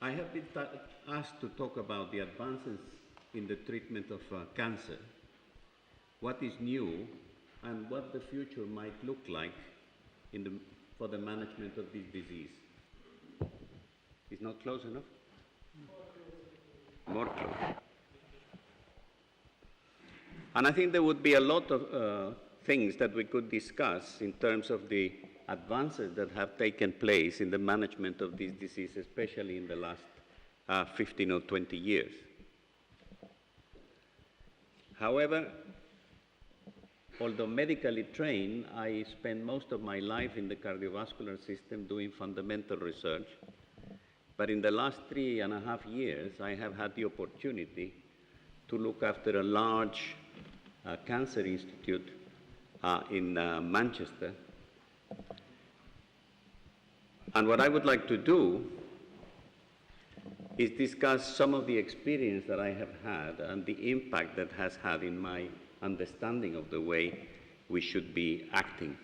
I have been asked to talk about the advances in the treatment of cancer, what is new, and what the future might look like for the management of this disease. Is not close enough? More close. And I think there would be a lot of things that we could discuss in terms of the advances that have taken place in the management of this disease, especially in the last 15 or 20 years. However, although medically trained, I spent most of my life in the cardiovascular system doing fundamental research. But in the last 3.5 years, I have had the opportunity to look after a large cancer institute in Manchester. And what I would like to do is discuss some of the experience that I have had and the impact that has had in my understanding of the way we should be acting.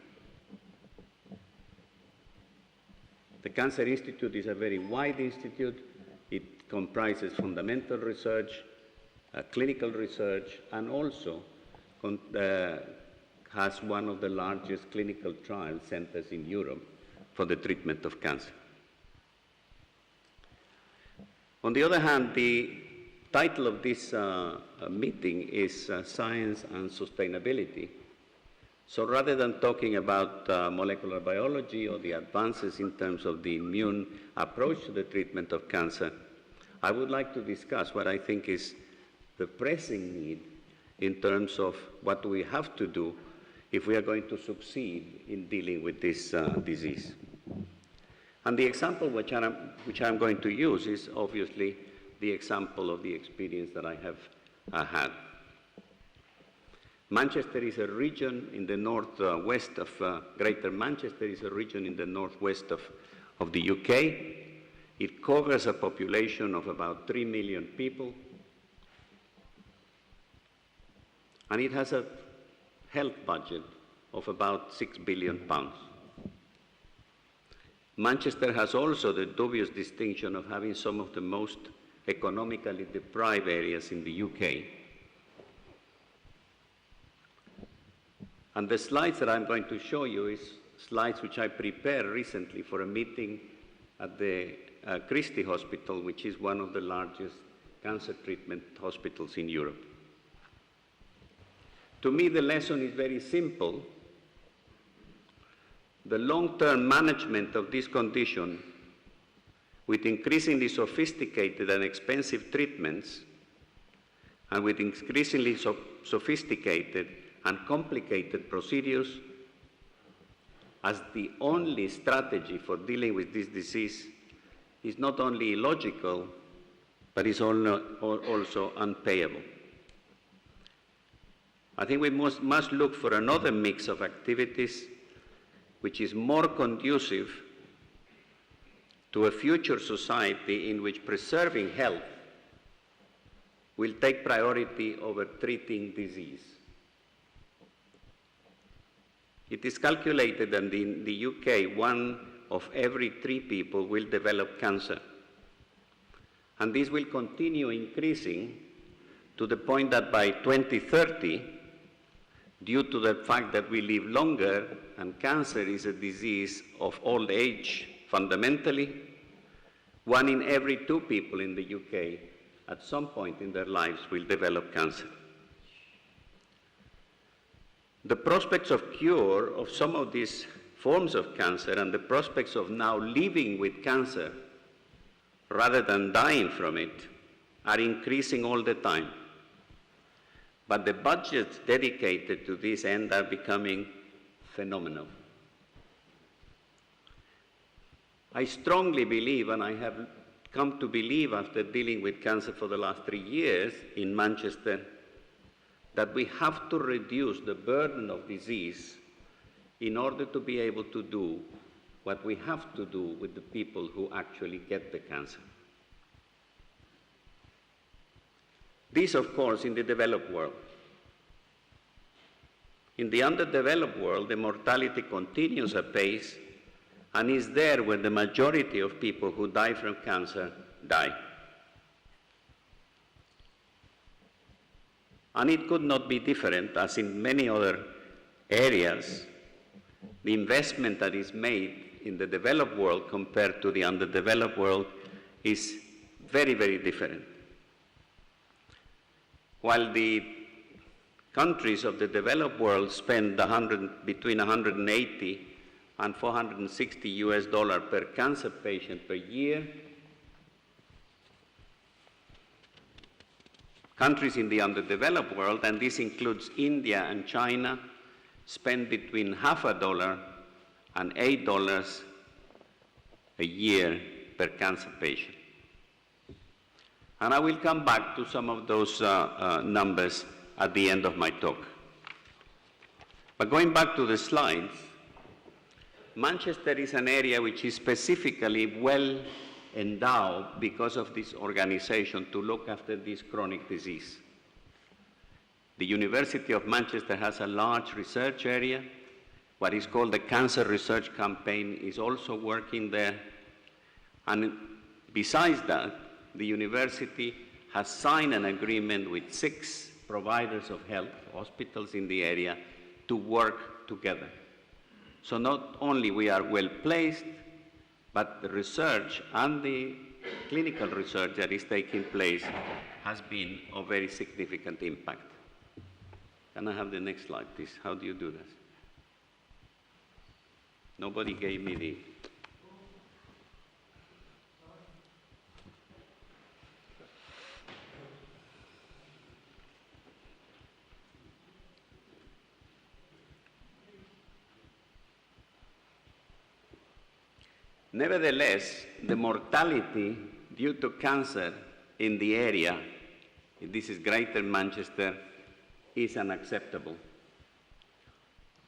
The Cancer Institute is a very wide institute. It comprises fundamental research, clinical research, and also has one of the largest clinical trial centers in Europe for the treatment of cancer. On the other hand, the title of this meeting is Science and Sustainability. So rather than talking about molecular biology or the advances in terms of the immune approach to the treatment of cancer, I would like to discuss what I think is the pressing need in terms of what we have to do if we are going to succeed in dealing with this disease. And the example which I'm going to use is obviously the example of the experience that I have had. Manchester is a region in the northwest of Greater Manchester is a region in the northwest of the UK. It covers a population of about 3 million people. And it has a health budget of about £6 billion. Manchester has also the dubious distinction of having some of the most economically deprived areas in the UK. And the slides that I'm going to show you is slides which I prepared recently for a meeting at the Christie Hospital, which is one of the largest cancer treatment hospitals in Europe. To me, the lesson is very simple. The long-term management of this condition with increasingly sophisticated and expensive treatments and with increasingly sophisticated and complicated procedures as the only strategy for dealing with this disease is not only illogical, but is also unpayable. I think we must look for another mix of activities which is more conducive to a future society in which preserving health will take priority over treating disease. It is calculated that in the UK, 1 of every 3 people will develop cancer. And this will continue increasing to the point that by 2030, due to the fact that we live longer and cancer is a disease of old age fundamentally, 1 in every 2 people in the UK at some point in their lives will develop cancer. The prospects of cure of some of these forms of cancer and the prospects of now living with cancer rather than dying from it are increasing all the time. But the budgets dedicated to this end are becoming phenomenal. I strongly believe, and I have come to believe after dealing with cancer for the last 3 years in Manchester, that we have to reduce the burden of disease in order to be able to do what we have to do with the people who actually get the cancer. This, of course, in the developed world. In the underdeveloped world, the mortality continues apace and is there where the majority of people who die from cancer die. And it could not be different, as in many other areas, the investment that is made in the developed world compared to the underdeveloped world is very, very different. While the countries of the developed world spend between 180 and 460 US dollars per cancer patient per year, countries in the underdeveloped world, and this includes India and China, spend between $0.50 and $8 a year per cancer patient. And I will come back to some of those numbers at the end of my talk. But going back to the slides, Manchester is an area which is specifically well endowed because of this organization to look after this chronic disease. The University of Manchester has a large research area. What is called the Cancer Research Campaign is also working there. And besides that, the university has signed an agreement with 6 providers of health, hospitals in the area, to work together. So not only we are well placed, but the research and the clinical research that is taking place has been of very significant impact. Can I have the next slide, please? How do you do this? Nobody gave me the... Nevertheless, the mortality due to cancer in the area, this is Greater Manchester, is unacceptable.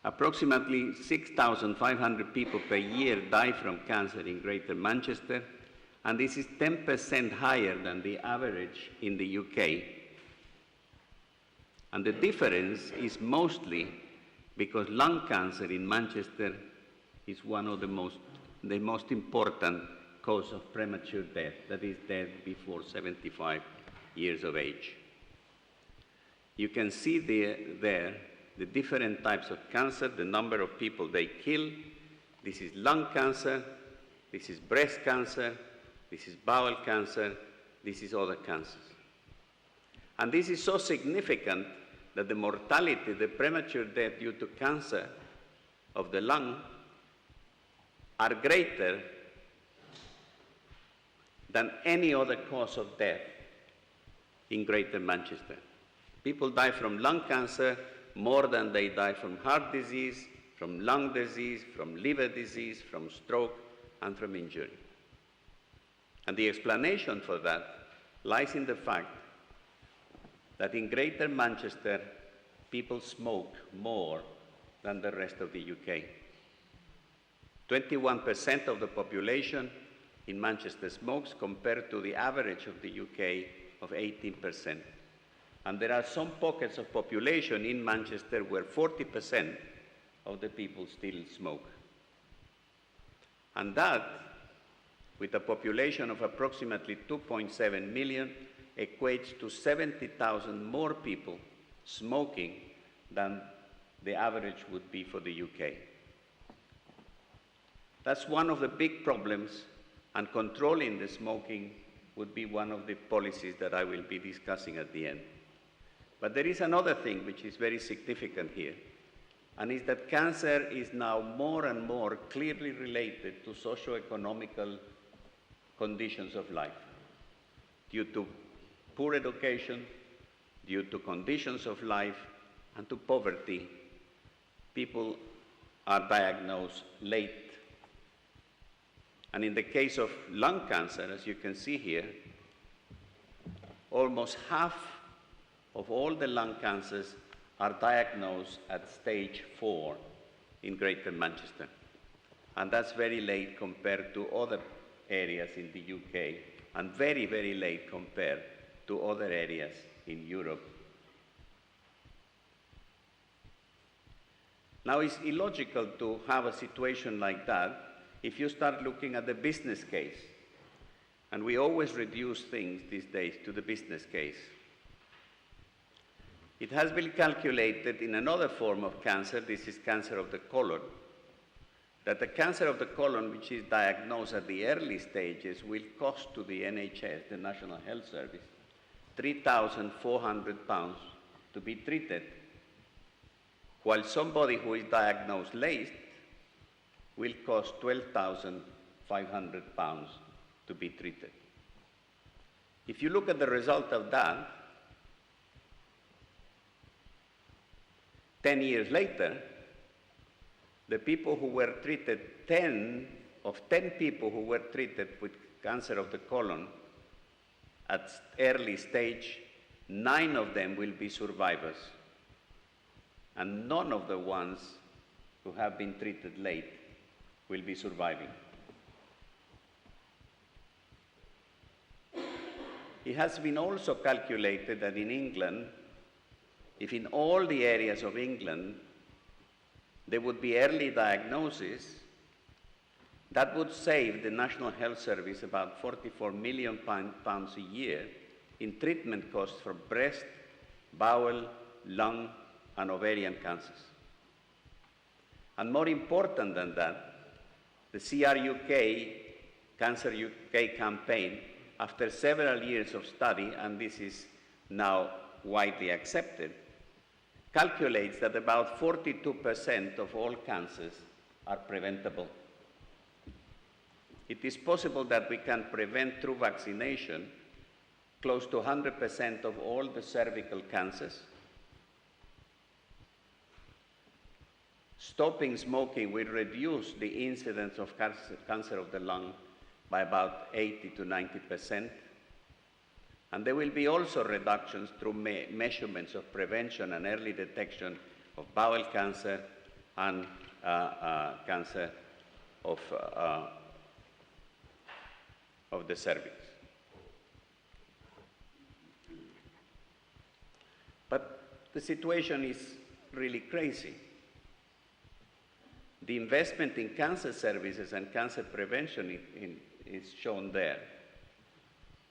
Approximately 6,500 people per year die from cancer in Greater Manchester, and this is 10% higher than the average in the UK. And the difference is mostly because lung cancer in Manchester is one of the most important cause of premature death, that is death before 75 years of age. You can see there the different types of cancer, the number of people they kill. This is lung cancer, this is breast cancer, this is bowel cancer, this is other cancers. And this is so significant that the mortality, the premature death due to cancer of the lung are greater than any other cause of death in Greater Manchester. People die from lung cancer more than they die from heart disease, from lung disease, from liver disease, from stroke, and from injury. And the explanation for that lies in the fact that in Greater Manchester, people smoke more than the rest of the UK. 21% of the population in Manchester smokes compared to the average of the UK of 18%. And there are some pockets of population in Manchester where 40% of the people still smoke. And that, with a population of approximately 2.7 million, equates to 70,000 more people smoking than the average would be for the UK. That's one of the big problems, and controlling the smoking would be one of the policies that I will be discussing at the end. But there is another thing which is very significant here, and is that cancer is now more and more clearly related to socio-economical conditions of life. Due to poor education, due to conditions of life, and to poverty, people are diagnosed late. And in the case of lung cancer, as you can see here, almost half of all the lung cancers are diagnosed at stage 4 in Greater Manchester. And that's very late compared to other areas in the UK, and very, very late compared to other areas in Europe. Now, it's illogical to have a situation like that if you start looking at the business case. And we always reduce things these days to the business case. It has been calculated in another form of cancer, this is cancer of the colon, that the cancer of the colon, which is diagnosed at the early stages, will cost to the NHS, the National Health Service, £3,400 to be treated, while somebody who is diagnosed late will cost £12,500 to be treated. If you look at the result of that, 10 years later, the people who were treated, 10 people who were treated with cancer of the colon at early stage, 9 of them will be survivors, and none of the ones who have been treated late will be surviving. It has been also calculated that in England, if in all the areas of England there would be early diagnosis, that would save the National Health Service about £44 million a year in treatment costs for breast, bowel, lung, and ovarian cancers. And more important than that, the CRUK, Cancer UK campaign, after several years of study, and this is now widely accepted, calculates that about 42% of all cancers are preventable. It is possible that we can prevent through vaccination close to 100% of all the cervical cancers. Stopping smoking will reduce the incidence of cancer of the lung by about 80 to 90%. And there will be also reductions through measurements of prevention and early detection of bowel cancer and cancer of the cervix. But the situation is really crazy. The investment in cancer services and cancer prevention is shown there.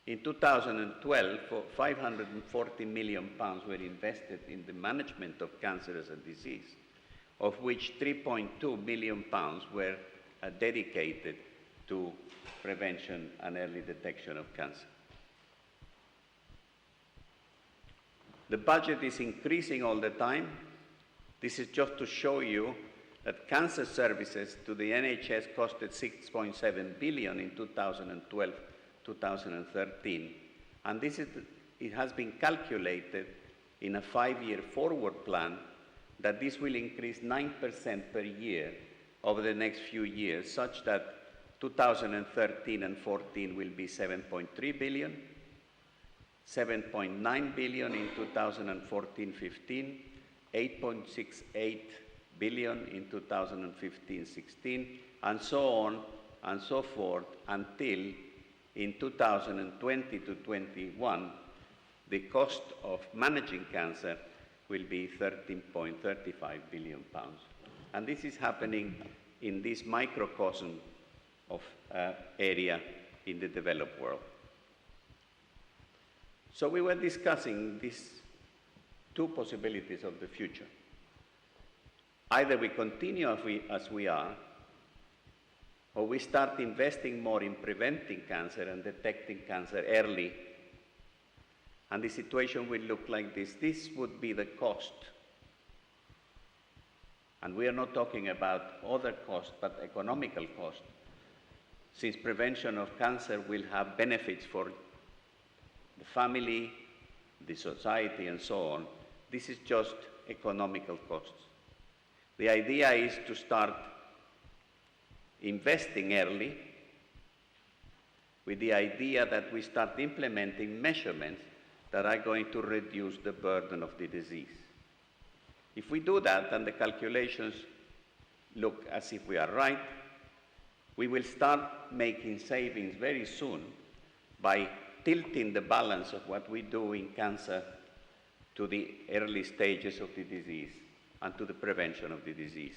In 2012, £540 million were invested in the management of cancer as a disease, of which £3.2 million were dedicated to prevention and early detection of cancer. The budget is increasing all the time. This is just to show you that cancer services to the NHS costed £6.7 billion in 2012-2013, and it has been calculated in a 5-year forward plan that this will increase 9% per year over the next few years, such that 2013 and 14 will be 7.3 billion, 7.9 billion in 2014-15, 8.68 billion in 2015-16, and so on and so forth until in 2020 to 21, the cost of managing cancer will be 13.35 billion pounds. And this is happening in this microcosm of area in the developed world. So we were discussing these two possibilities of the future. Either we continue as we are, or we start investing more in preventing cancer and detecting cancer early, and the situation will look like this. This would be the cost. And we are not talking about other costs, but economical cost, since prevention of cancer will have benefits for the family, the society, and so on. This is just economical costs. The idea is to start investing early with the idea that we start implementing measurements that are going to reduce the burden of the disease. If we do that, and the calculations look as if we are right, we will start making savings very soon by tilting the balance of what we do in cancer to the early stages of the disease and to the prevention of the disease.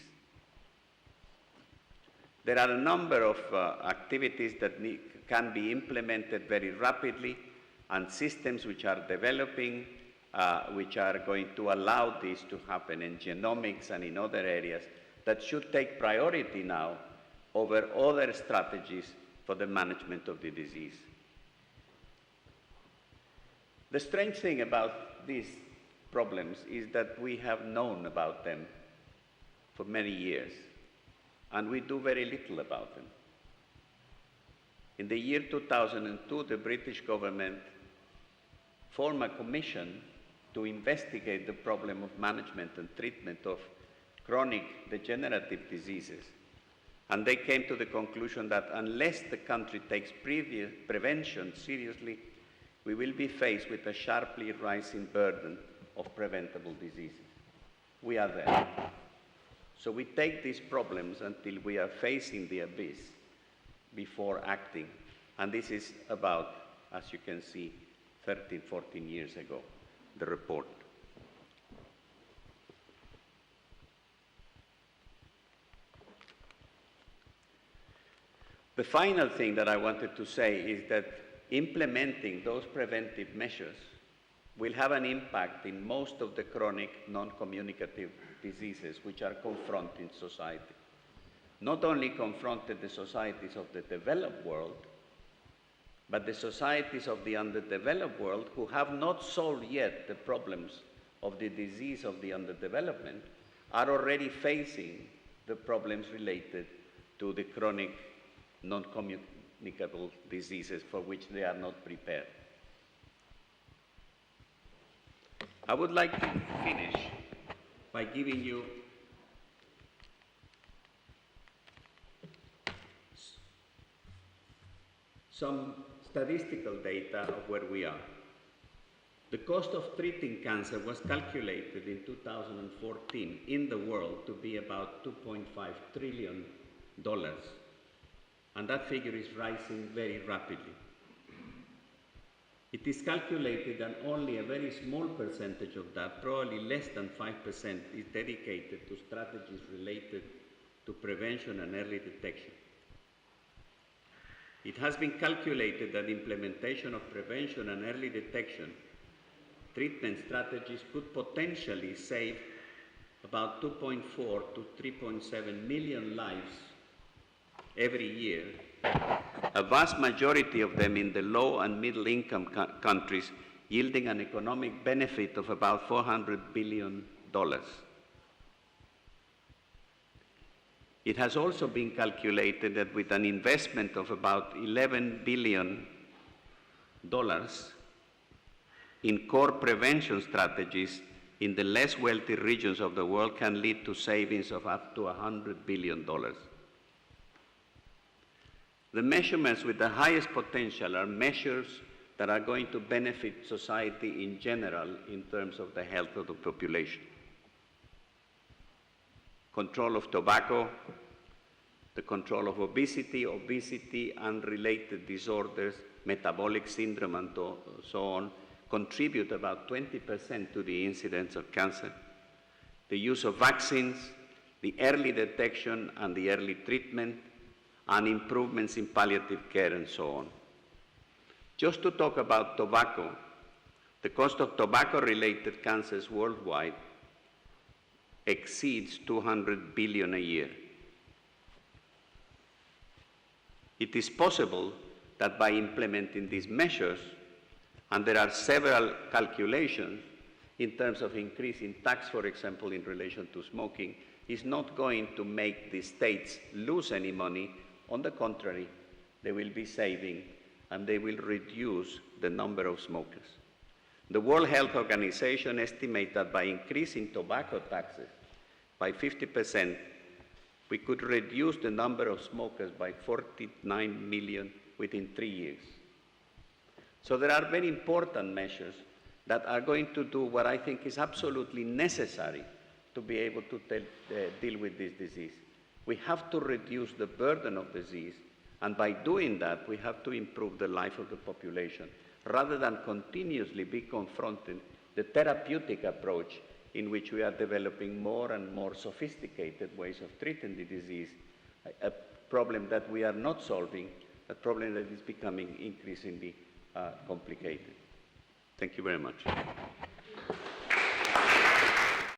There are a number of activities that can be implemented very rapidly, and systems which are developing, which are going to allow this to happen in genomics and in other areas, that should take priority now over other strategies for the management of the disease. The strange thing about these problems is that we have known about them for many years, and we do very little about them. In the year 2002, the British government formed a commission to investigate the problem of management and treatment of chronic degenerative diseases. And they came to the conclusion that unless the country takes prevention seriously, we will be faced with a sharply rising burden of preventable diseases. We are there. So we take these problems until we are facing the abyss before acting. And this is about, as you can see, 13, 14 years ago, the report. The final thing that I wanted to say is that implementing those preventive measures will have an impact in most of the chronic non-communicative diseases which are confronting society. Not only confronted the societies of the developed world, but the societies of the underdeveloped world who have not solved yet the problems of the disease of the underdevelopment are already facing the problems related to the chronic non-communicable diseases for which they are not prepared. I would like to finish by giving you some statistical data of where we are. The cost of treating cancer was calculated in 2014 in the world to be about $2.5 trillion. And that figure is rising very rapidly. It is calculated that only a very small percentage of that, probably less than 5%, is dedicated to strategies related to prevention and early detection. It has been calculated that implementation of prevention and early detection treatment strategies could potentially save about 2.4 to 3.7 million lives every year, a vast majority of them in the low and middle income countries, yielding an economic benefit of about $400 billion. It has also been calculated that with an investment of about $11 billion in core prevention strategies in the less wealthy regions of the world can lead to savings of up to $100 billion. The measurements with the highest potential are measures that are going to benefit society in general in terms of the health of the population. Control of tobacco, the control of obesity and related disorders, metabolic syndrome and so on, contribute about 20% to the incidence of cancer. The use of vaccines, the early detection and the early treatment, and improvements in palliative care and so on. Just to talk about tobacco, the cost of tobacco-related cancers worldwide exceeds $200 billion a year. It is possible that by implementing these measures, and there are several calculations in terms of increasing tax, for example, in relation to smoking, is not going to make the states lose any money. On the contrary, they will be saving and they will reduce the number of smokers. The World Health Organization estimates that by increasing tobacco taxes by 50%, we could reduce the number of smokers by 49 million within 3 years. So there are very important measures that are going to do what I think is absolutely necessary to be able to deal with this disease. We have to reduce the burden of disease, and by doing that, we have to improve the life of the population, rather than continuously be confronting the therapeutic approach in which we are developing more and more sophisticated ways of treating the disease, a problem that we are not solving a problem that is becoming increasingly complicated. Thank you very much.